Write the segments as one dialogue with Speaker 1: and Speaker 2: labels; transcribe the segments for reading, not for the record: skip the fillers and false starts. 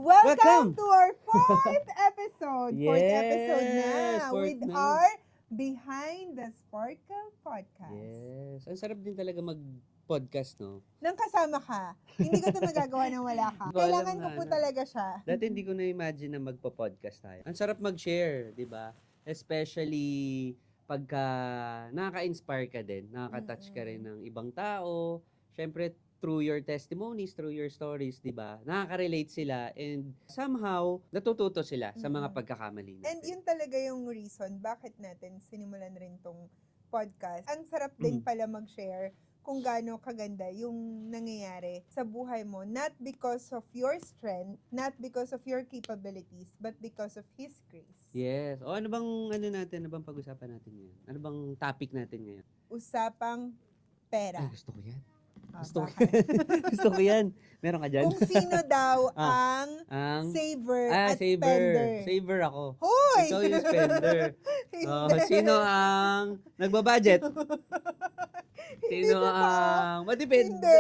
Speaker 1: Welcome
Speaker 2: Welcome!
Speaker 1: to our fourth episode. Fourth episode na
Speaker 2: Yes! Fourth
Speaker 1: with
Speaker 2: na.
Speaker 1: our Behind the Sparkle podcast.
Speaker 2: Yes. Ang sarap din talaga mag-podcast, no?
Speaker 1: Nang kasama ka, hindi ko ito magagawa nang wala ka.
Speaker 2: Hindi ko alam
Speaker 1: Kailangan ko
Speaker 2: nga,
Speaker 1: po
Speaker 2: no?
Speaker 1: talaga siya.
Speaker 2: Dati hindi ko na-imagine na magpo-podcast tayo. Ang sarap mag-share, di ba? Especially pagka nakaka-inspire ka din, nakaka-touch ka rin ng ibang tao. Siyempre, through your testimonies, through your stories, di ba? Nakaka-relate sila and somehow, natututo sila sa mga pagkakamali natin.
Speaker 1: And yun talaga yung reason bakit natin sinimulan rin tong podcast. Ang sarap din pala mag-share kung gaano kaganda yung nangyayari sa buhay mo. Not because of your strength, not because of your capabilities, but because of His grace.
Speaker 2: Yes. O ano bang pag-usapan natin ngayon? Ano bang topic natin ngayon?
Speaker 1: Usapang pera.
Speaker 2: Ay, gusto ko yan.
Speaker 1: Ah,
Speaker 2: Gusto ko
Speaker 1: bakit?
Speaker 2: yan. Gusto ko yan. Meron ka dyan?
Speaker 1: Kung sino daw
Speaker 2: Ah.
Speaker 1: ang saver at
Speaker 2: saver.
Speaker 1: spender.
Speaker 2: Saver ako.
Speaker 1: Hoy!
Speaker 2: Ikaw yung spender.
Speaker 1: Hindi.
Speaker 2: Sino ang nagbabudget? Sino
Speaker 1: Hindi
Speaker 2: ang matipid?
Speaker 1: Hindi.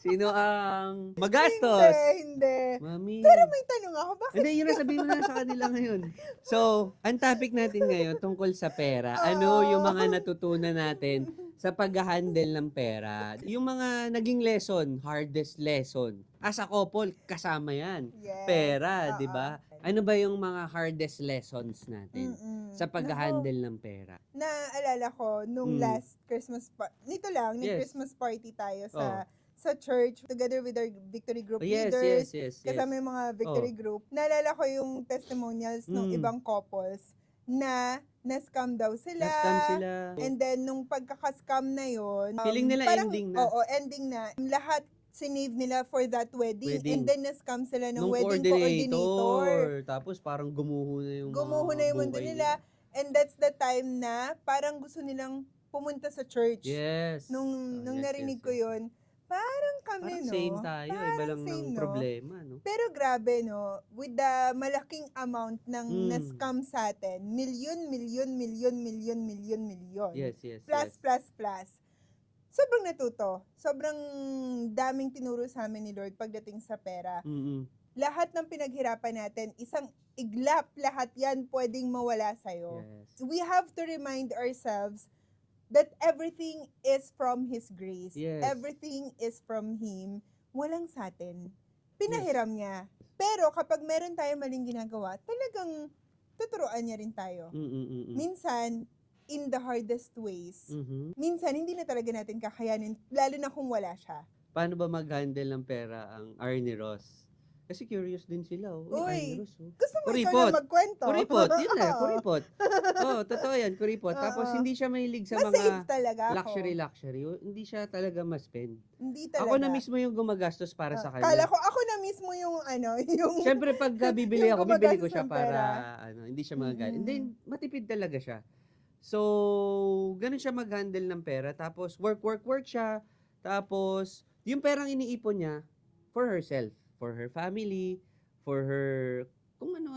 Speaker 2: Sino ang magastos?
Speaker 1: Hindi.
Speaker 2: Mami.
Speaker 1: Pero may tanong ako, bakit?
Speaker 2: Hindi, yun ang sabihin mo na sa kanila ngayon. So, ang topic natin ngayon tungkol sa pera. Ano yung mga natutunan natin sa pag-handle ng pera? Yung mga naging lesson, hardest lesson. As a couple, kasama yan.
Speaker 1: Yes.
Speaker 2: Pera,
Speaker 1: Oo.
Speaker 2: di ba? Ano ba yung mga hardest lessons natin sa pag-handle ng pera?
Speaker 1: Naalala ko, nung last Christmas nito lang,
Speaker 2: Yes.
Speaker 1: Christmas party tayo sa church, together with our victory group
Speaker 2: Yes,
Speaker 1: leaders,
Speaker 2: yes.
Speaker 1: kasama yung mga victory group. Naalala ko yung testimonials ng ibang couples na na-scam daw sila.
Speaker 2: Na-scam sila.
Speaker 1: And then, nung pagkaka-scam na yun,
Speaker 2: Feeling nila
Speaker 1: parang,
Speaker 2: ending na.
Speaker 1: Oo, ending na. Lahat sinave nila for that wedding. And then, na-scam sila ng
Speaker 2: Nung
Speaker 1: wedding coordinator.
Speaker 2: Tapos parang gumuho na yung
Speaker 1: Gumuho na yung mundo
Speaker 2: buhay
Speaker 1: nila. And that's the time na parang gusto nilang pumunta sa church.
Speaker 2: Yes.
Speaker 1: Nung
Speaker 2: Yes,
Speaker 1: narinig
Speaker 2: yes,
Speaker 1: ko yun, parang kami,
Speaker 2: Parang
Speaker 1: no?
Speaker 2: same tayo. Iba
Speaker 1: Parang
Speaker 2: lang
Speaker 1: same,
Speaker 2: ng
Speaker 1: no?
Speaker 2: problema, no?
Speaker 1: Pero grabe, no? With the malaking amount ng na-scam sa atin, milyon.
Speaker 2: Yes.
Speaker 1: Plus. Sobrang natuto. Sobrang daming tinuro sa amin ni Lord pagdating sa pera. Lahat ng pinaghirapan natin, isang iglap, lahat yan pwedeng mawala sa'yo.
Speaker 2: Yes.
Speaker 1: We have to remind ourselves that everything is from His grace.
Speaker 2: Yes.
Speaker 1: Everything is from Him. Walang sa atin. Pinahiram niya. Pero kapag meron tayong maling ginagawa, talagang tuturuan niya rin tayo. Minsan, in the hardest ways. Minsan, hindi na talaga natin kakayanin, lalo na kung wala siya.
Speaker 2: Paano ba mag-handle ng pera ang Arnie Ross? Kasi curious din sila. Oh.
Speaker 1: Uy,
Speaker 2: Arnie Ross, oh.
Speaker 1: gusto mo ikaw
Speaker 2: Kuripot.
Speaker 1: na magkwento?
Speaker 2: Kuripot, yun na, kuripot. Totoo yan, kuripot. Tapos
Speaker 1: Oo.
Speaker 2: hindi siya mahilig sa
Speaker 1: Mas-save
Speaker 2: mga
Speaker 1: talaga ako.
Speaker 2: luxury. Hindi siya talaga ma-spend.
Speaker 1: Hindi talaga.
Speaker 2: Ako na mismo yung gumagastos para sa kanya.
Speaker 1: Kala ko ako na mismo yung yung
Speaker 2: Siyempre, pag bibili
Speaker 1: Yung
Speaker 2: ako, bibili ko
Speaker 1: gumagastos
Speaker 2: siya
Speaker 1: ng
Speaker 2: para,
Speaker 1: pera.
Speaker 2: hindi siya magalit. And then, matipid talaga siya. So, ganun siya mag-handle ng pera. Tapos, work siya. Tapos, yung perang iniipon niya, for herself, for her family, for her, kung ano,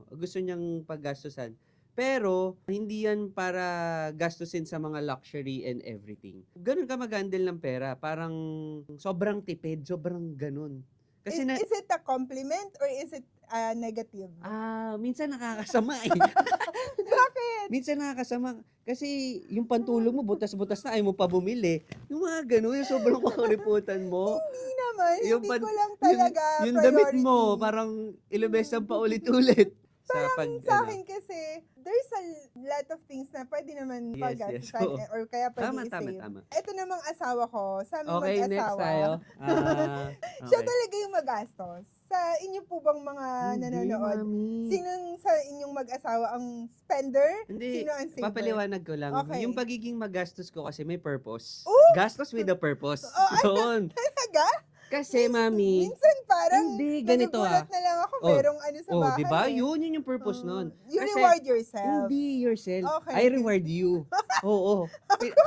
Speaker 2: gusto niyang paggastusan. Pero, hindi yan para gastusin sa mga luxury and everything. Ganun ka mag-handle ng pera. Parang, sobrang tipid, sobrang ganun. Kasi
Speaker 1: is it a compliment or is it negative?
Speaker 2: Minsan nakakasama eh.
Speaker 1: Bakit?
Speaker 2: Minsan nakakasama. Kasi yung pantulong mo, butas-butas na, ayaw mo pa bumili. Yung mga ganun, yung sobrang kakariputan mo.
Speaker 1: Hindi naman.
Speaker 2: Yung
Speaker 1: Hindi
Speaker 2: pan-
Speaker 1: ko lang talaga
Speaker 2: yung
Speaker 1: priority.
Speaker 2: damit mo, parang ilang beses pa ulit-ulit.
Speaker 1: Sa akin kasi, there's a lot of things na pwede naman
Speaker 2: Yes,
Speaker 1: paggastusan
Speaker 2: oo.
Speaker 1: or kaya pwede
Speaker 2: Tama.
Speaker 1: i-save. Ito namang asawa ko, sa aming
Speaker 2: Okay, next
Speaker 1: mag-asawa.
Speaker 2: tayo.
Speaker 1: Siya talaga yung magastos. Sa inyo po bang mga nanonood?
Speaker 2: Mami.
Speaker 1: Sinong sa inyong mag-asawa ang spender?
Speaker 2: Hindi,
Speaker 1: Sino ang saver?
Speaker 2: papaliwanag ko lang.
Speaker 1: Okay.
Speaker 2: Yung pagiging magastos ko kasi may purpose.
Speaker 1: Oh!
Speaker 2: Gastos with a purpose.
Speaker 1: Oh,
Speaker 2: Yun.
Speaker 1: Talaga?
Speaker 2: Kasi, mami,
Speaker 1: Minsan parang
Speaker 2: hindi, ganito
Speaker 1: nagugulat na lang ako
Speaker 2: Oh.
Speaker 1: merong ano sa bahay.
Speaker 2: di ba?
Speaker 1: eh.
Speaker 2: Yun yung purpose nun.
Speaker 1: You
Speaker 2: Kasi,
Speaker 1: reward yourself.
Speaker 2: Hindi yourself.
Speaker 1: Okay.
Speaker 2: I reward you. Oo.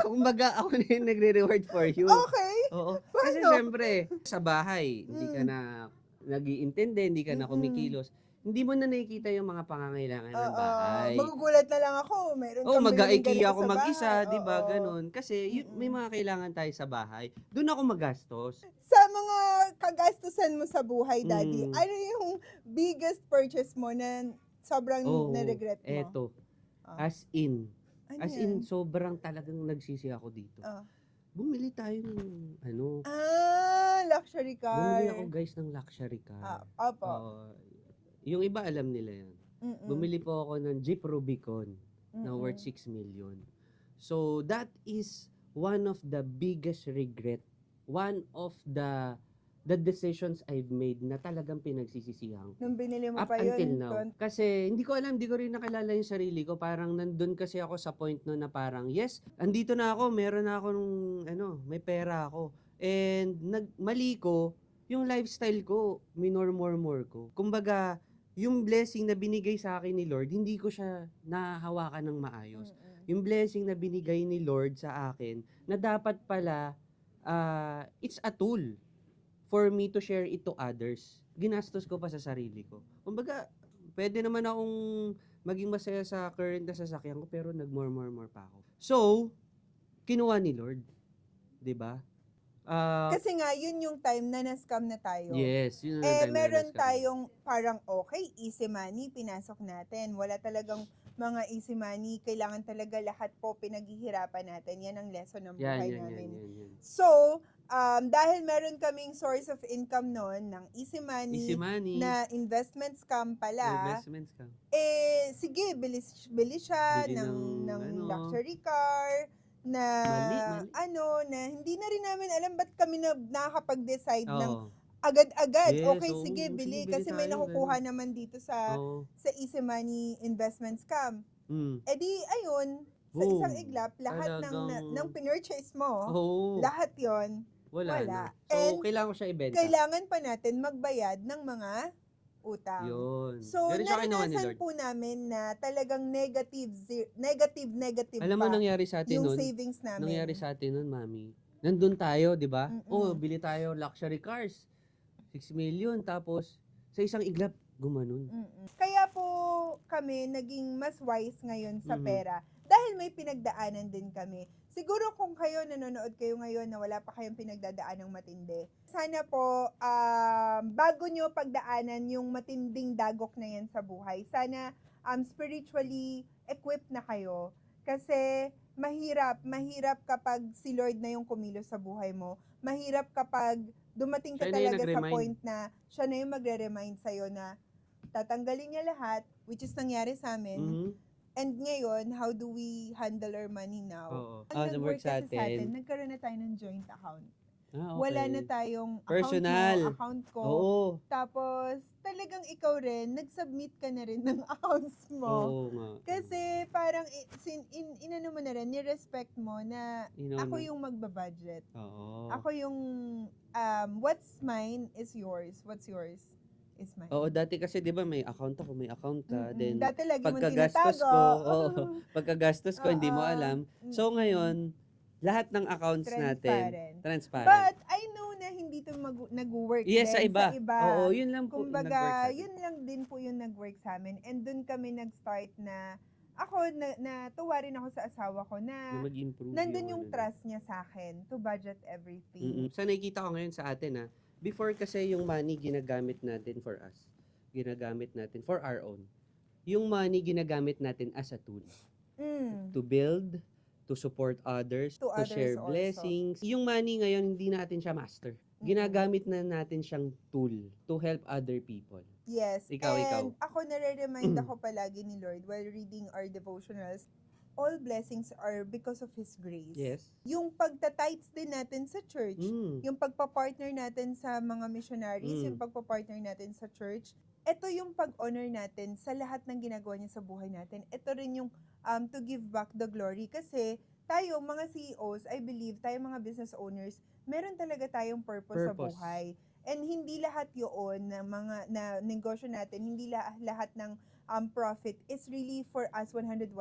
Speaker 2: Kumbaga, ako na yung nagre-reward for you.
Speaker 1: Okay.
Speaker 2: Oo. Kasi
Speaker 1: Paano?
Speaker 2: syempre, sa bahay, hindi ka na nag-iintindi, hindi ka na kumikilos. Hindi mo na nakikita yung mga pangangailangan ng bahay.
Speaker 1: Magugulat na lang ako. Meron
Speaker 2: Oh,
Speaker 1: kang biling
Speaker 2: mag-IKEA
Speaker 1: ganito
Speaker 2: ako
Speaker 1: sa
Speaker 2: mag-isa,
Speaker 1: bahay.
Speaker 2: 'di ba?
Speaker 1: Oo.
Speaker 2: Ganun. Kasi may mga kailangan tayo sa bahay. Doon ako magastos.
Speaker 1: Sa mga kagastusan mo sa buhay, Daddy,
Speaker 2: Mm.
Speaker 1: ano yung biggest purchase mo na sobrang
Speaker 2: Oo,
Speaker 1: na-regret mo?
Speaker 2: eto.
Speaker 1: Ah,
Speaker 2: As in.
Speaker 1: ano
Speaker 2: As
Speaker 1: yan?
Speaker 2: in, sobrang talagang nagsisi ako dito.
Speaker 1: Ah.
Speaker 2: Bumili tayo ng ano,
Speaker 1: Luxury car.
Speaker 2: bumili ako guys ng luxury car.
Speaker 1: Opo.
Speaker 2: Yung iba alam nila yan.
Speaker 1: Mm-mm.
Speaker 2: Bumili po ako ng Jeep Rubicon na
Speaker 1: Mm-mm.
Speaker 2: worth 6 million. So that is one of the biggest regret. One of the decisions I've made na talagang pinagsisisihan ko.
Speaker 1: Nung binili mo
Speaker 2: Up
Speaker 1: pa yun.
Speaker 2: until now. Kasi hindi ko alam, hindi ko rin nakilala yung sarili ko. Parang nandun kasi ako sa point no na parang, yes, andito na ako, meron na ako may pera ako. And mali ko, yung lifestyle ko, more ko. Kumbaga, yung blessing na binigay sa akin ni Lord, hindi ko siya nahahawakan ng maayos. Yung blessing na binigay ni Lord sa akin, na dapat pala, it's a tool for me to share it to others. Ginastos ko pa sa sarili ko. Kumbaga, pwede naman akong maging masaya sa current na sasakyan ko, pero nag-more pa ako. So, kinuha ni Lord. 'Di ba?
Speaker 1: Kasi nga, yun yung time na na-scam na tayo.
Speaker 2: Yes, yun ang time na
Speaker 1: Meron
Speaker 2: na-scam.
Speaker 1: tayong parang okay, easy money, pinasok natin. Wala talagang mga easy money. Kailangan talaga lahat po pinaghihirapan natin. Yan ang lesson ng buhay namin.
Speaker 2: Yan.
Speaker 1: So, dahil meron kaming source of income noon ng easy money,
Speaker 2: Easy money.
Speaker 1: na investment scam pala,
Speaker 2: Investments ka.
Speaker 1: sige, bili siya
Speaker 2: Bili
Speaker 1: ng
Speaker 2: ng
Speaker 1: luxury car, na
Speaker 2: Mali.
Speaker 1: na hindi na rin namin alam ba't kami nakakapag-decide ng
Speaker 2: Oo.
Speaker 1: agad-agad.
Speaker 2: Yes,
Speaker 1: Okay,
Speaker 2: oo,
Speaker 1: sige,
Speaker 2: sige,
Speaker 1: bili.
Speaker 2: bili
Speaker 1: Kasi may
Speaker 2: tayo,
Speaker 1: nakukuha
Speaker 2: ganun.
Speaker 1: naman dito sa
Speaker 2: Oo.
Speaker 1: easy money investment scam.
Speaker 2: Mm.
Speaker 1: E di, ayun, sa
Speaker 2: Boom.
Speaker 1: isang iglap, lahat ng pinurchase mo,
Speaker 2: Oo.
Speaker 1: lahat yon
Speaker 2: Wala na. So,
Speaker 1: And
Speaker 2: kailangan ko siya ibenta.
Speaker 1: kailangan pa natin magbayad ng mga utang.
Speaker 2: Yun.
Speaker 1: So,
Speaker 2: Ganun siya kinuha ni
Speaker 1: naranasan
Speaker 2: Lord.
Speaker 1: po namin na talagang negative
Speaker 2: Alam mo
Speaker 1: pa
Speaker 2: nangyari sa atin
Speaker 1: yung
Speaker 2: nun?
Speaker 1: savings namin.
Speaker 2: Nangyari sa atin nun, mami. Nandun tayo, di ba?
Speaker 1: Mm-mm.
Speaker 2: Oh, bili tayo luxury cars. 6 million. Tapos, sa isang iglap, gumanon.
Speaker 1: Mm-mm. Kaya po kami naging mas wise ngayon sa
Speaker 2: Mhm.
Speaker 1: pera dahil may pinagdaanan din kami. Siguro kung kayo nanonood kayo ngayon na wala pa kayong pinagdadaan ng matindi, sana po bago nyo pagdaanan yung matinding dagok na yan sa buhay, sana spiritually equipped na kayo. Kasi mahirap kapag si Lord na yung kumilos sa buhay mo. Mahirap kapag dumating ka
Speaker 2: Siya na yung
Speaker 1: talaga sa
Speaker 2: nag-remind.
Speaker 1: point na siya na yung magre-remind sa'yo na tatanggalin niya lahat, which is nangyari sa amin.
Speaker 2: Mhm.
Speaker 1: And ngayon, how do we handle our money now?
Speaker 2: Oo.
Speaker 1: Ang
Speaker 2: Nag-work
Speaker 1: nag-work kasi sa atin,
Speaker 2: atin.
Speaker 1: nagkaroon na tayo ng joint account.
Speaker 2: Okay.
Speaker 1: Wala na tayong
Speaker 2: Personal.
Speaker 1: account ko.
Speaker 2: Oo.
Speaker 1: Tapos, talagang ikaw rin, nag-submit ka na rin ng accounts mo.
Speaker 2: Oo nga.
Speaker 1: Kasi parang inano mo na rin, ni-respect mo na ako yung magbabudget.
Speaker 2: Oo.
Speaker 1: Ako yung what's mine is yours. What's yours is mine.
Speaker 2: Oo, dati kasi 'di ba may account ako, may account ka, then
Speaker 1: Dati lagi mong
Speaker 2: pagkagastos
Speaker 1: tinatago.
Speaker 2: ko, pagkagastos ko hindi mo
Speaker 1: Oo.
Speaker 2: alam. So ngayon, lahat ng accounts natin transparent.
Speaker 1: But I know na hindi to nag-work
Speaker 2: Yes, sa
Speaker 1: din
Speaker 2: iba.
Speaker 1: sa iba.
Speaker 2: Oo, yun lang po nag-work
Speaker 1: Kumbaga,
Speaker 2: sa atin.
Speaker 1: yun lang din po yung nag-work sa amin. And dun kami nag-start na ako natuwa rin ako sa asawa ko
Speaker 2: Na
Speaker 1: na
Speaker 2: mag-improve
Speaker 1: nandun yung
Speaker 2: ano.
Speaker 1: trust niya sa akin to budget everything.
Speaker 2: Sa nakikita ko ngayon sa atin before kasi yung money ginagamit natin for us. Ginagamit natin for our own. Yung money ginagamit natin as a tool. To build, to support others,
Speaker 1: To
Speaker 2: to
Speaker 1: others
Speaker 2: share
Speaker 1: also.
Speaker 2: blessings. Yung money ngayon, hindi natin siya master. Ginagamit na natin siyang tool to help other people.
Speaker 1: Yes.
Speaker 2: Ikaw.
Speaker 1: And ako nare-remind ako palagi ni Lord while reading our devotionals, all blessings are because of His grace.
Speaker 2: Yes.
Speaker 1: Yung pagta-tithes din natin sa church, yung pagpa-partner natin sa mga missionaries, yung pagpa-partner natin sa church, ito yung pag-honor natin sa lahat ng ginagawa niya sa buhay natin. Ito rin yung to give back the glory. Kasi tayo, mga CEOs, I believe, tayo mga business owners, meron talaga tayong purpose. Sa buhay. And hindi lahat yun na mga na negosyo natin, hindi lahat ng profit is really for us 101%.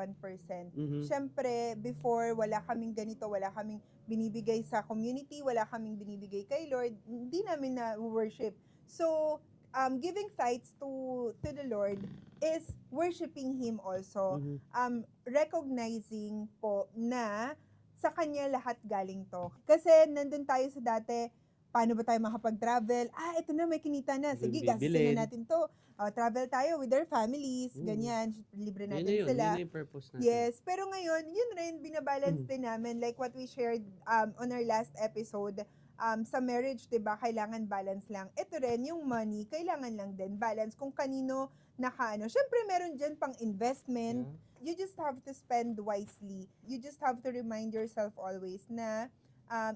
Speaker 1: Syempre, before wala kaming ganito, wala kaming binibigay sa community, wala kaming binibigay kay Lord, hindi namin na worship. So, giving tithes to the Lord is worshiping Him also. Recognizing po na sa Kanya lahat galing to. Kasi nandun tayo sa dati, paano ba tayo makapag-travel? Ito na, may kinita na. Sige,
Speaker 2: Doon
Speaker 1: gastusin
Speaker 2: bibilin.
Speaker 1: na natin to. Travel tayo with our families, ganyan. Libre
Speaker 2: Yun
Speaker 1: natin
Speaker 2: na yun.
Speaker 1: sila.
Speaker 2: Yun na yung purpose natin.
Speaker 1: Yes, pero ngayon, yun rin, binabalance din namin. Like what we shared on our last episode, sa marriage, 'di ba, kailangan balance lang. Ito rin, yung money, kailangan lang din balance kung kanino nakaano. Syempre, meron dyan pang investment.
Speaker 2: Yeah.
Speaker 1: You just have to spend wisely. You just have to remind yourself always na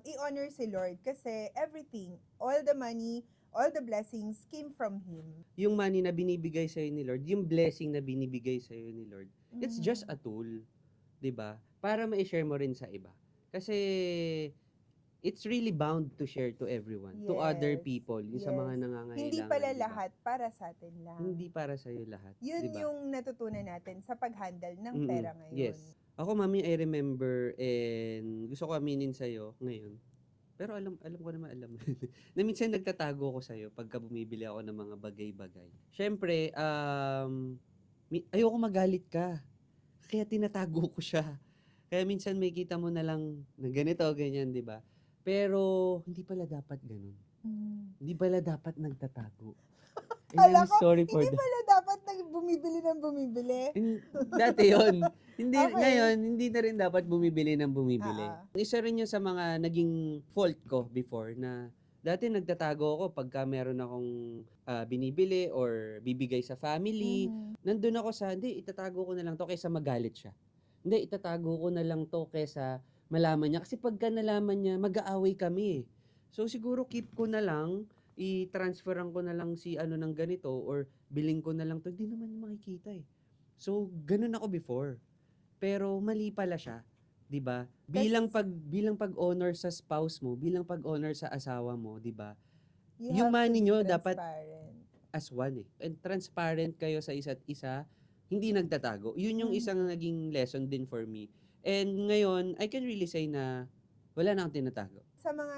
Speaker 1: i-honor si Lord kasi everything, all the money, all the blessings came from Him.
Speaker 2: Yung money na binibigay sa'yo ni Lord, yung blessing na binibigay sa'yo ni Lord, it's just a tool. 'Di ba? Para ma-share mo rin sa iba. Kasi it's really bound to share to everyone, to other
Speaker 1: Yes,
Speaker 2: people, yung sa mga
Speaker 1: yes.
Speaker 2: nangangailangan.
Speaker 1: Hindi pala
Speaker 2: 'di ba?
Speaker 1: lahat para sa atin lang.
Speaker 2: Hindi para sa'yo lahat.
Speaker 1: Yun
Speaker 2: 'di ba?
Speaker 1: yung natutunan natin sa pag-handle ng pera ngayon.
Speaker 2: Yes. Ako, mami, I remember, and gusto ko aminin sa'yo ngayon. Pero alam ko naman, alam mo. Na minsan nagtatago ako sa'yo pagka bumibili ako ng mga bagay-bagay. Siyempre, ayoko magalit ka. Kaya tinatago ko siya. Kaya minsan may kita mo na lang na ganito, ganyan, di ba? Pero, hindi pala dapat ganun. Hindi pala dapat nagtatago. And
Speaker 1: Kala
Speaker 2: I'm
Speaker 1: ko,
Speaker 2: sorry for
Speaker 1: hindi
Speaker 2: that.
Speaker 1: pala dapat bumibili ng bumibili.
Speaker 2: Dati yon. Hindi,
Speaker 1: Okay.
Speaker 2: ngayon, hindi na rin dapat bumibili ng bumibili.
Speaker 1: Ah.
Speaker 2: Isa rin yun sa mga naging fault ko before na dati nagtatago ako pagka meron akong binibili or bibigay sa family. Nandun ako sa, hindi, itatago ko na lang to kaysa magalit siya. Hindi, itatago ko na lang to kaysa malaman niya. Kasi pagka nalaman niya, mag-aaway kami. So siguro keep ko na lang, i-transferan ko na lang si ano ng ganito or biling ko na lang to. Hindi naman niya makikita eh. So ganun ako before. Pero mali pala siya, 'di ba? Bilang pag-honor sa spouse mo, bilang pag-honor sa asawa mo, 'di ba?
Speaker 1: You
Speaker 2: Yung
Speaker 1: have to
Speaker 2: money
Speaker 1: be
Speaker 2: nyo dapat
Speaker 1: transparent.
Speaker 2: as one eh. And transparent kayo sa isa't isa, hindi nagtatago. Yun yung isang naging lesson din for me. And ngayon, I can really say na wala na akong tinatago.
Speaker 1: Sa mga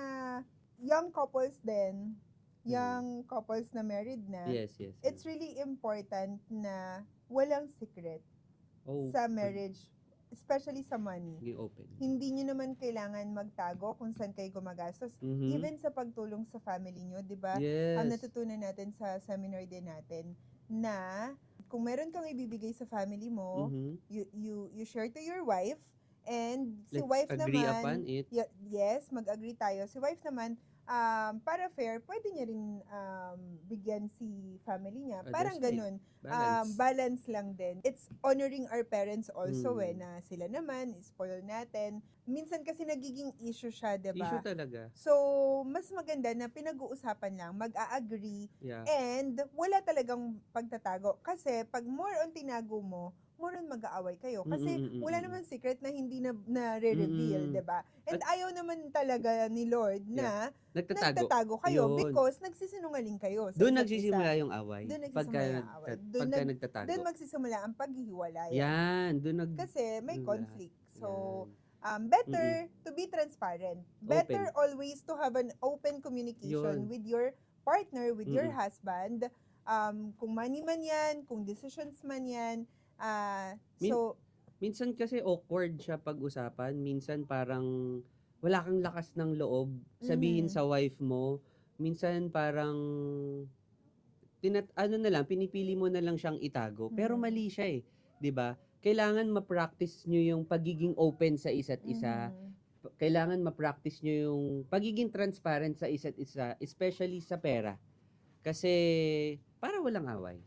Speaker 1: young couples din, young couples na married na,
Speaker 2: Yes.
Speaker 1: it's really important na walang secret sa marriage, especially sa money.
Speaker 2: Be open.
Speaker 1: Hindi nyo naman kailangan magtago kung saan kayo gumagastos. Even sa pagtulong sa family nyo, di ba?
Speaker 2: Yes.
Speaker 1: Ang natutunan natin sa seminar din natin na kung meron kang ibibigay sa family mo, you share to your wife, and si
Speaker 2: Let's
Speaker 1: wife
Speaker 2: agree
Speaker 1: naman,
Speaker 2: upon it.
Speaker 1: yes, mag-agree tayo. Si wife naman, para fair, pwede niya rin bigyan si family niya. Parang
Speaker 2: Just
Speaker 1: ganun.
Speaker 2: balance.
Speaker 1: Balance lang din. It's honoring our parents also na sila naman, spoil natin. Minsan kasi nagiging issue siya, diba?
Speaker 2: Issue talaga.
Speaker 1: So, mas maganda na pinag-uusapan lang, mag-a-agree,
Speaker 2: Yeah.
Speaker 1: and wala talagang pagtatago. Kasi pag more on tinago mo, more on mag-aaway kayo. Kasi wala naman secret na hindi na re-reveal, diba? And ayaw naman talaga ni Lord na nagtatago kayo
Speaker 2: Yun.
Speaker 1: because nagsisinungaling kayo. Sa
Speaker 2: Doon
Speaker 1: isa't
Speaker 2: nagsisimula
Speaker 1: isa.
Speaker 2: yung away.
Speaker 1: Doon
Speaker 2: Pagka,
Speaker 1: nagsisimula yung away.
Speaker 2: pagka nagtatago.
Speaker 1: Doon magsisimula ang paghihiwalay.
Speaker 2: Yan. Doon
Speaker 1: Kasi may conflict. So,
Speaker 2: Yan.
Speaker 1: better to be transparent. Better always to have an open communication
Speaker 2: Yun.
Speaker 1: with your partner, with your husband. Kung money man yan, kung decisions man yan.
Speaker 2: Minsan kasi awkward siya pag-usapan. Minsan parang wala kang lakas ng loob sabihin sa wife mo. Minsan parang pinipili mo na lang siyang itago. Pero mali siya eh. 'Di ba? Kailangan ma-practice nyo yung pagiging open sa isa't isa. Kailangan ma-practice nyo yung pagiging transparent sa isa't isa, especially sa pera. Kasi para walang away.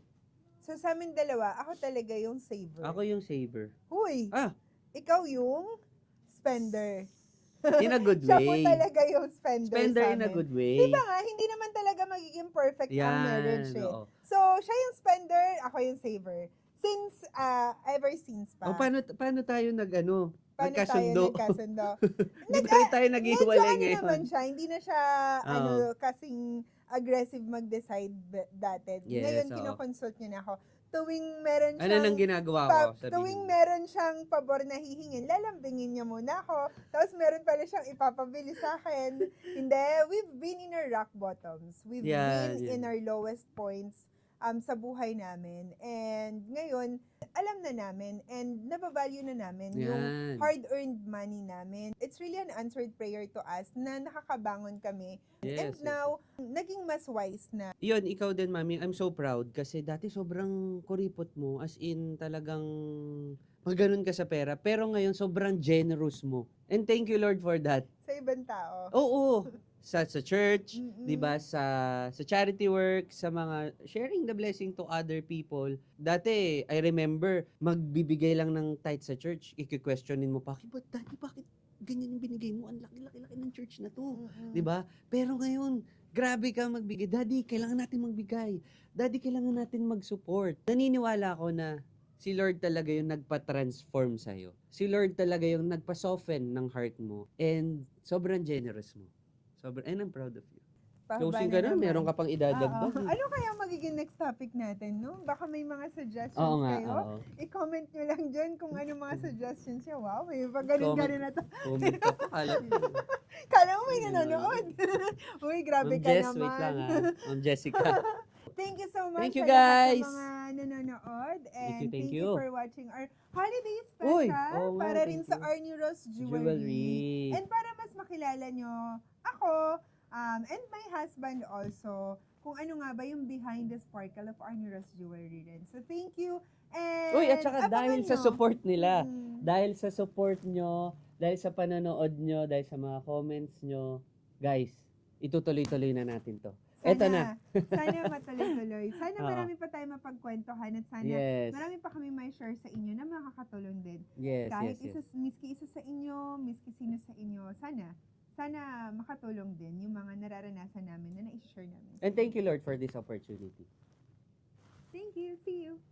Speaker 1: So, sa amin dalawa, ako talaga yung saver.
Speaker 2: Ako yung saver.
Speaker 1: Huy! Ikaw yung spender.
Speaker 2: In a good
Speaker 1: Siya po
Speaker 2: way.
Speaker 1: talaga yung spender
Speaker 2: Spender
Speaker 1: sa
Speaker 2: in a
Speaker 1: amin.
Speaker 2: good way.
Speaker 1: Diba nga, hindi naman talaga magiging perfect ang marriage eh.
Speaker 2: Oo.
Speaker 1: So, siya yung spender, ako yung saver. Since, ever since pa.
Speaker 2: Paano tayo
Speaker 1: Paano
Speaker 2: nagkasundo?
Speaker 1: tayo nagkasundo?
Speaker 2: Hindi pa rin tayo naghihiwalay
Speaker 1: Medyo
Speaker 2: ngayon.
Speaker 1: naman siya, hindi na siya, kasing aggressive mag-decide dati.
Speaker 2: Yes,
Speaker 1: Ngayon,
Speaker 2: oo.
Speaker 1: kinoconsult niya na ako. Tuwing meron
Speaker 2: Ano
Speaker 1: siyang
Speaker 2: nang ginagawa ko?
Speaker 1: tuwing meron siyang pabor na hihingin, lalambingin niya muna ako. Tapos meron pala siyang ipapabili sa akin. Hindi, we've been in our rock bottoms. We've been in our lowest points. sa buhay namin. And ngayon, alam na namin and nabavalue na namin yung
Speaker 2: Yan.
Speaker 1: hard-earned money namin. It's really an answered prayer to us na nakakabangon kami. And
Speaker 2: Yes, yes,
Speaker 1: now, naging mas wise na.
Speaker 2: Yun, ikaw din, Mami. I'm so proud kasi dati sobrang kuripot mo. As in, talagang maganon ka sa pera. Pero ngayon, sobrang generous mo. And thank you, Lord, for that.
Speaker 1: Sa ibang tao.
Speaker 2: Oo. Sa church,
Speaker 1: Mm-mm.
Speaker 2: 'di ba? Sa charity work, sa mga sharing the blessing to other people. Dati, I remember, magbibigay lang ng tithe sa church. Iki-questionin mo pa, Daddy, bakit ganyan yung binigay mo? Ang laki-laki ng church na to.
Speaker 1: Mm-mm.
Speaker 2: 'Di ba? Pero ngayon, grabe ka magbigay. Daddy, kailangan natin magbigay. Daddy, kailangan natin mag-support. Naniniwala ako na si Lord talaga yung nagpa-transform sa'yo. Si Lord talaga yung nagpa-soften ng heart mo. And sobrang generous mo. And I'm proud of you. Closing ka na, meron ka pang idadagdag.
Speaker 1: Oo. Ano kaya magiging next topic natin, no? Baka may mga suggestions
Speaker 2: Oo nga,
Speaker 1: kayo.
Speaker 2: oo.
Speaker 1: I-comment nyo lang dyan kung ano mga suggestions nyo. Wow, may pagaling-galing na to.
Speaker 2: Comment ka pa, kala mo.
Speaker 1: Kala mo may nanonood. Uy, grabe
Speaker 2: Ma'am
Speaker 1: ka
Speaker 2: Jess,
Speaker 1: naman.
Speaker 2: wait lang Ma'am Jessica.
Speaker 1: Thank you so much
Speaker 2: Thank you,
Speaker 1: sa lahat
Speaker 2: guys.
Speaker 1: ng mga nanonood. And
Speaker 2: Thank you.
Speaker 1: for watching our holiday
Speaker 2: Uy,
Speaker 1: special
Speaker 2: oo nga,
Speaker 1: para rin
Speaker 2: thank
Speaker 1: sa
Speaker 2: you.
Speaker 1: Arnuros Jewelry. And para mas makilala nyo ako, and my husband also, kung ano nga ba yung behind the sparkle of Arnuros Jewelry rin. So thank you. And
Speaker 2: Uy, at saka dahil
Speaker 1: abangan
Speaker 2: sa
Speaker 1: nyo.
Speaker 2: support nila,
Speaker 1: Mm.
Speaker 2: dahil sa support nyo, dahil sa panonood nyo, dahil sa mga comments nyo, guys, itutuloy-tuloy na natin to. Eto na.
Speaker 1: Sana matuloy-tuloy. Sana
Speaker 2: Oo.
Speaker 1: marami pa tayo mapagkwentuhan at sana
Speaker 2: Yes.
Speaker 1: marami pa kami may share sa inyo na makakatulong din.
Speaker 2: Yes,
Speaker 1: Kahit
Speaker 2: yes, yes.
Speaker 1: miski isa sa inyo, miski sino sa inyo, sana makatulong din yung mga nararanasan namin na na-share namin.
Speaker 2: And thank you, Lord, for this opportunity.
Speaker 1: Thank you. See you.